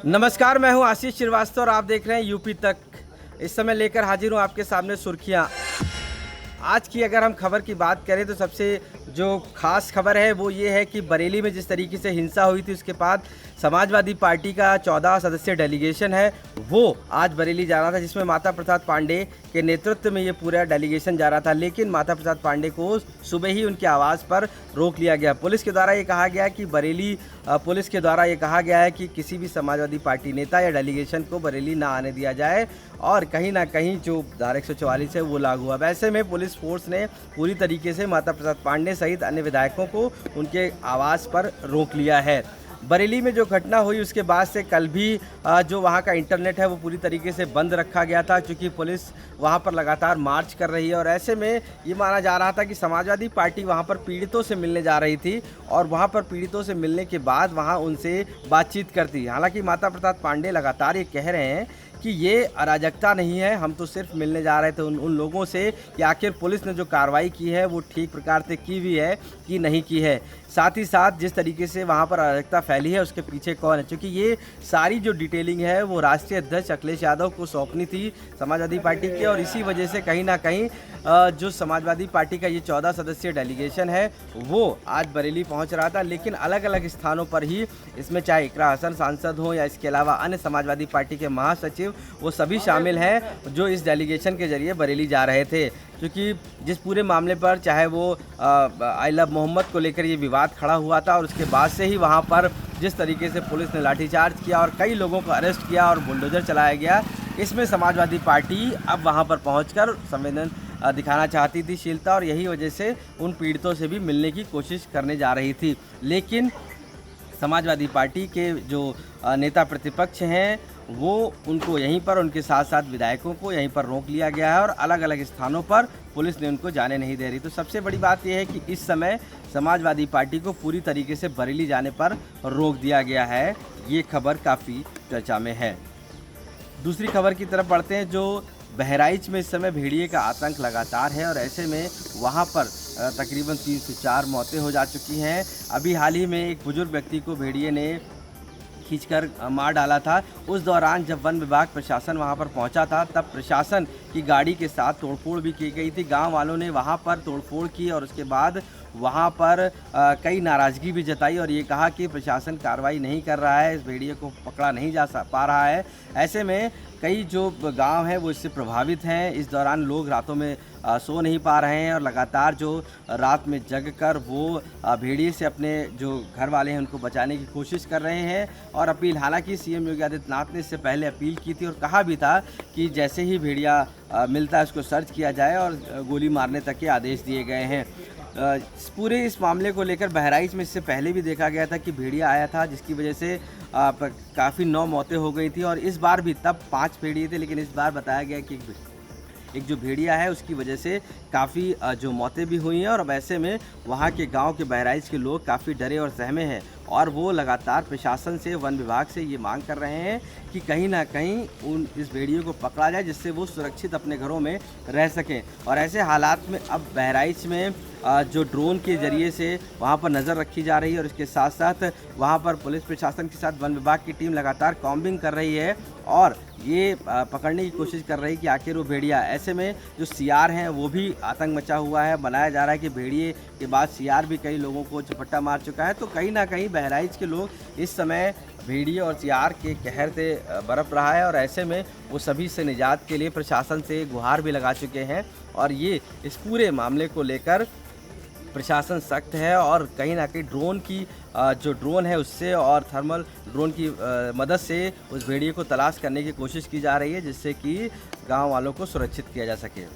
नमस्कार, मैं हूं आशीष श्रीवास्तव और आप देख रहे हैं यूपी तक। इस समय लेकर हाजिर हूं आपके सामने सुर्खियां। आज की अगर हम खबर की बात करें तो सबसे जो खास खबर है वो ये है कि बरेली में जिस तरीके से हिंसा हुई थी उसके बाद समाजवादी पार्टी का 14 सदस्यीय डेलीगेशन है वो आज बरेली जा रहा था, जिसमें माता प्रसाद पांडे के नेतृत्व में ये पूरा डेलीगेशन जा रहा था। लेकिन माता प्रसाद पांडे को सुबह ही उनके आवास पर रोक लिया गया। पुलिस के द्वारा ये कहा गया कि बरेली पुलिस के द्वारा ये कहा गया है कि किसी भी समाजवादी पार्टी नेता या डेलीगेशन को बरेली ना आने दिया जाए और कहीं ना कहीं जो धारा 144 है वो लागू हुआ। वैसे में पुलिस फोर्स ने पूरी तरीके से माता प्रसाद पांडे सहित अन्य विधायकों को उनके आवास पर रोक लिया है। बरेली में जो घटना हुई उसके बाद से कल भी जो वहाँ का इंटरनेट है वो पूरी तरीके से बंद रखा गया था, क्योंकि पुलिस वहाँ पर लगातार मार्च कर रही है। और ऐसे में ये माना जा रहा था कि समाजवादी पार्टी वहाँ पर पीड़ितों से मिलने जा रही थी और वहाँ पर पीड़ितों से मिलने के बाद वहाँ उनसे बातचीत करती। हालांकि माता प्रसाद पांडे लगातार ये कह रहे हैं कि ये अराजकता नहीं है, हम तो सिर्फ मिलने जा रहे थे उन लोगों से कि आखिर पुलिस ने जो कार्रवाई की है वो ठीक प्रकार से की हुई है कि नहीं की है। साथ ही साथ जिस तरीके से वहाँ पर अराजकता फैली है उसके पीछे कौन है, क्योंकि ये सारी जो डिटेलिंग है वो राष्ट्रीय अध्यक्ष अखिलेश यादव को सौंपनी थी समाजवादी पार्टी की। और इसी वजह से कहीं ना कहीं जो समाजवादी पार्टी का ये 14 सदस्यीय डेलीगेशन है वो आज बरेली पहुँच रहा था। लेकिन अलग अलग स्थानों पर ही इसमें चाहे इकरा हसन सांसद हो या इसके अलावा अन्य समाजवादी पार्टी के महासचिव, वो सभी शामिल हैं जो इस डेलीगेशन के जरिए बरेली जा रहे थे। क्योंकि जिस पूरे मामले पर चाहे वो आई लव मोहम्मद को लेकर ये विवाद खड़ा हुआ था और उसके बाद से ही वहाँ पर जिस तरीके से पुलिस ने लाठीचार्ज किया और कई लोगों को अरेस्ट किया और बुलडोजर चलाया गया, इसमें समाजवादी पार्टी अब वहाँ पर पहुँचकर संवेदन दिखाना चाहती थी, शीलता, और यही वजह से उन पीड़ितों से भी मिलने की कोशिश करने जा रही थी। लेकिन समाजवादी पार्टी के जो नेता प्रतिपक्ष हैं वो उनको यहीं पर उनके साथ साथ विधायकों को यहीं पर रोक लिया गया है और अलग अलग स्थानों पर पुलिस ने उनको जाने नहीं दे रही। तो सबसे बड़ी बात यह है कि इस समय समाजवादी पार्टी को पूरी तरीके से बरेली जाने पर रोक दिया गया है। ये खबर काफ़ी चर्चा में है। दूसरी खबर की तरफ बढ़ते हैं। जो बहराइच में इस समय भेड़िए का आतंक लगातार है और ऐसे में वहाँ पर तकरीबन 3 से 4 मौतें हो जा चुकी हैं। अभी हाल ही में एक बुजुर्ग व्यक्ति को भेड़िए ने खींचकर मार डाला था। उस दौरान जब वन विभाग प्रशासन वहां पर पहुंचा था तब प्रशासन की गाड़ी के साथ तोड़फोड़ भी की गई थी। गांव वालों ने वहां पर तोड़फोड़ की और उसके बाद वहां पर कई नाराज़गी भी जताई और ये कहा कि प्रशासन कार्रवाई नहीं कर रहा है, इस भेड़िए को पकड़ा नहीं जा पा रहा है। ऐसे में कई जो गांव हैं वो इससे प्रभावित हैं। इस दौरान लोग रातों में सो नहीं पा रहे हैं और लगातार जो रात में जग कर वो भेड़िए से अपने जो घर वाले हैं उनको बचाने की कोशिश कर रहे हैं। और अपील, हालांकि सीएम योगी आदित्यनाथ ने इससे पहले अपील की थी और कहा भी था कि जैसे ही भेड़िया मिलता है उसको सर्च किया जाए और गोली मारने तक के आदेश दिए गए हैं। पूरे इस मामले को लेकर बहराइच में इससे पहले भी देखा गया था कि भेड़िया आया था, जिसकी वजह से काफ़ी 9 मौतें हो गई थी और इस बार भी तब 5 भेड़िए थे, लेकिन इस बार बताया गया कि एक जो भेड़िया है उसकी वजह से काफ़ी जो मौतें भी हुई हैं। और अब ऐसे में वहाँ के गांव के बहराइच के लोग काफ़ी डरे और सहमे हैं और वो लगातार प्रशासन से, वन विभाग से ये मांग कर रहे हैं कि कहीं ना कहीं इस भेड़िए को पकड़ा जाए जिससे वो सुरक्षित अपने घरों में रह सकें। और ऐसे हालात में अब बहराइच में जो ड्रोन के ज़रिए से वहाँ पर नज़र रखी जा रही है और इसके साथ साथ वहाँ पर पुलिस प्रशासन के साथ वन विभाग की टीम लगातार कॉम्बिंग कर रही है और ये पकड़ने की कोशिश कर रही है कि आखिर वो भेड़िया। ऐसे में जो सीआर हैं वो भी आतंक मचा हुआ है। बनाया जा रहा है कि भेड़िए के बाद सीआर भी कई लोगों को झपट्टा मार चुका है। तो कहीं ना कहीं बहराइच के लोग इस समय भेड़िए और सीआर के कहर से बरप रहा है और ऐसे में वो सभी से निजात के लिए प्रशासन से गुहार भी लगा चुके हैं। और ये इस पूरे मामले को लेकर प्रशासन सख्त है और कहीं ना कहीं ड्रोन की जो ड्रोन है उससे और थर्मल ड्रोन की मदद से उस भेड़िए को तलाश करने की कोशिश की जा रही है, जिससे कि गांव वालों को सुरक्षित किया जा सके।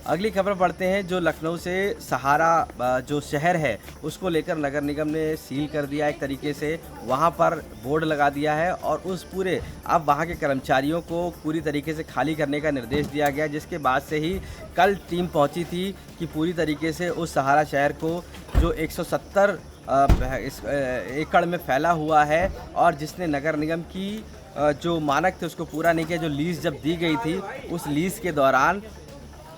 अगली खबर पढ़ते हैं। जो लखनऊ से सहारा जो शहर है उसको लेकर नगर निगम ने सील कर दिया, एक तरीके से वहाँ पर बोर्ड लगा दिया है और उस पूरे अब वहाँ के कर्मचारियों को पूरी तरीके से खाली करने का निर्देश दिया गया, जिसके बाद से ही कल टीम पहुँची थी कि पूरी तरीके से उस सहारा शहर को जो 170 एकड़ में फैला हुआ है और जिसने नगर निगम की जो मानक थे उसको पूरा नहीं किया। जो लीज़ जब दी गई थी उस लीज़ के दौरान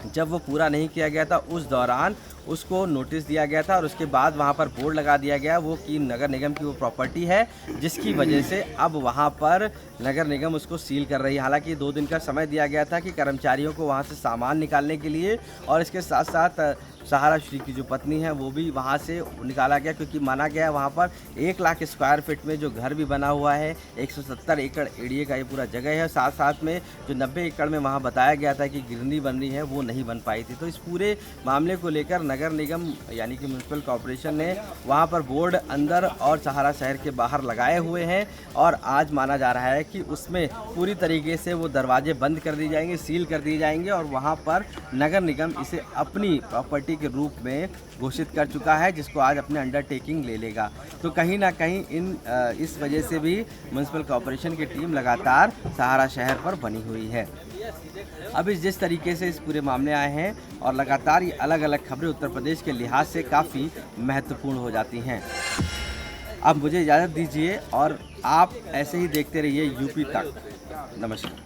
जब वो पूरा नहीं किया गया था उस दौरान उसको नोटिस दिया गया था और उसके बाद वहाँ पर बोर्ड लगा दिया गया वो कि नगर निगम की वो प्रॉपर्टी है, जिसकी वजह से अब वहाँ पर नगर निगम उसको सील कर रही है। हालांकि 2 दिन का समय दिया गया था कि कर्मचारियों को वहाँ से सामान निकालने के लिए, और इसके साथ साथ सहारा श्री की जो पत्नी है वो भी वहाँ से निकाला गया, क्योंकि माना गया है वहाँ पर 1 लाख स्क्वायर फीट में जो घर भी बना हुआ है, 170 एकड़ एरिया का ये पूरा जगह है। साथ साथ में जो 90 एकड़ में वहाँ बताया गया था कि गिरनी बन रही है वो नहीं बन पाई थी। तो इस पूरे मामले को लेकर नगर निगम यानी कि म्यूनसिपल कॉर्पोरेशन ने वहाँ पर बोर्ड अंदर और सहारा शहर के बाहर लगाए हुए हैं, और आज माना जा रहा है कि उसमें पूरी तरीके से वो दरवाजे बंद कर दिए जाएंगे, सील कर दिए जाएंगे, और वहाँ पर नगर निगम इसे अपनी प्रॉपर्टी के रूप में घोषित कर चुका है, जिसको आज अपने अंडरटेकिंग ले लेगा। तो कहीं ना कहीं इस वजह से भी म्यूनसिपल कॉर्पोरेशन की टीम लगातार सहारा शहर पर बनी हुई है। अब जिस तरीके से इस पूरे मामले आए हैं और लगातार ये अलग अलग खबरें उत्तर प्रदेश के लिहाज से काफ़ी महत्वपूर्ण हो जाती हैं। अब मुझे इजाज़त दीजिए और आप ऐसे ही देखते रहिए यूपी तक। नमस्कार।